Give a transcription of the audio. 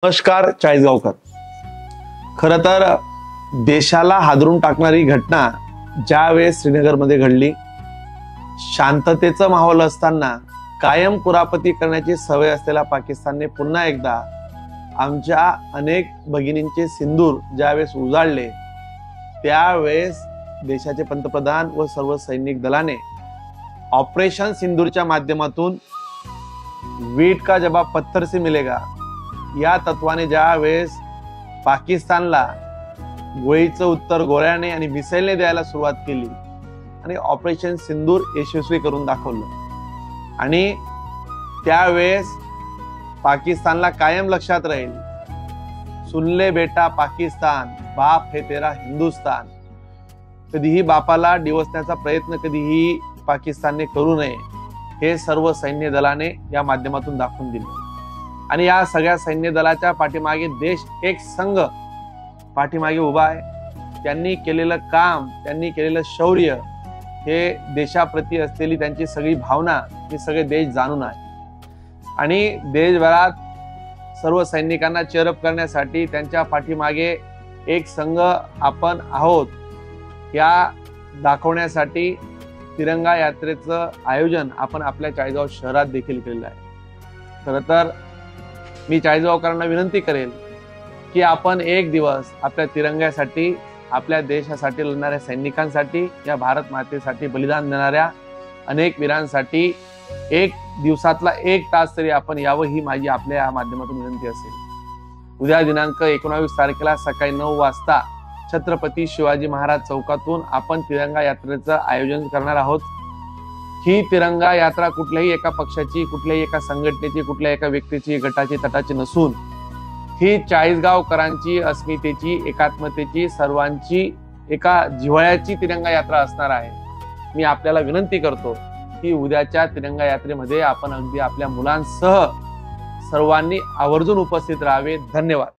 नमस्कार चाळीसगावकर। खरं तर देशाला हादरून टाकणारी घटना ज्यावेळेस श्रीनगरमध्ये घडली, शांततेचं माहोल असताना कायम कुरापती करण्याची सवय असलेल्या पाकिस्तानने पुन्हा एकदा आमच्या अनेक भगिनींचे सिंदूर ज्यावेळेस उजाळले, त्यावेळेस देशाचे पंतप्रधान व सर्व सैनिक दलाने ऑपरेशन सिंदूरच्या माध्यमातून वीट का जवाब पत्थर से मिलेगा या तत्वाने ज्यावेळेस पाकिस्तानला गोळीचं उत्तर गोळ्याने आणि मिसाईलने द्यायला सुरुवात केली आणि ऑपरेशन सिंदूर यशस्वी करून दाखवलं। आणि त्यावेळेस पाकिस्तानला कायम लक्षात राहील, सुन ले बेटा पाकिस्तान, बाप है तेरा हिंदुस्तान। कधीही बापाला डिवचण्याचा प्रयत्न कधीही पाकिस्तानने करू नये हे सर्व सैन्य दलाने या माध्यमातून दाखवून दिले। आणि या सगळ्या सैन्य दलाच्या पाठीमागे देश एक संघ पाठीमागे उभा आहे। त्यांनी केलेलं काम, त्यांनी केलेलं शौर्य हे देशाप्रती असलेली त्यांची सगळी भावना हे सगळे देश जाणून आहे। आणि देशभरात सर्व सैनिकांना चेअरअप करण्यासाठी त्यांच्या पाठीमागे एक संघ आपण आहोत या दाखवण्यासाठी तिरंगा यात्रेचं आयोजन आपण आपल्या चाळीसगाव शहरात देखील केलेलं आहे। खरं तर मी चाळीसगावकरांना विनंती करेल की आपण एक दिवस आपल्या तिरंग्यासाठी, आपल्या देशासाठी लढणाऱ्या सैनिकांसाठी, या भारत मातेसाठी बलिदान देणाऱ्या अनेक वीरांसाठी एक दिवसातला 1 तास तरी आपण यावं, ही माझी आपल्या या माध्यमातून विनंती असेल। उद्या दिनांक 19 तारखेला सकाळी 9 वाजता छत्रपती शिवाजी महाराज चौकातून आपण तिरंगा यात्रेचं आयोजन करणार आहोत। ही तिरंगा यात्रा कुठल्याही एका पक्षाची, कुठल्याही एका संघटनेची, कुठल्याही एका व्यक्तीची, गटाची, तटाची नसून ही चाळीसगावकरांची अस्मितेची, एकात्मतेची, सर्वांची एका जिव्हाळ्याची तिरंगा यात्रा असणार आहे। मी आपल्याला विनंती करतो की उद्याच्या तिरंगा यात्रेमध्ये आपण अगदी आपल्या मुलांसह सर्वांनी आवर्जून उपस्थित राहावे। धन्यवाद।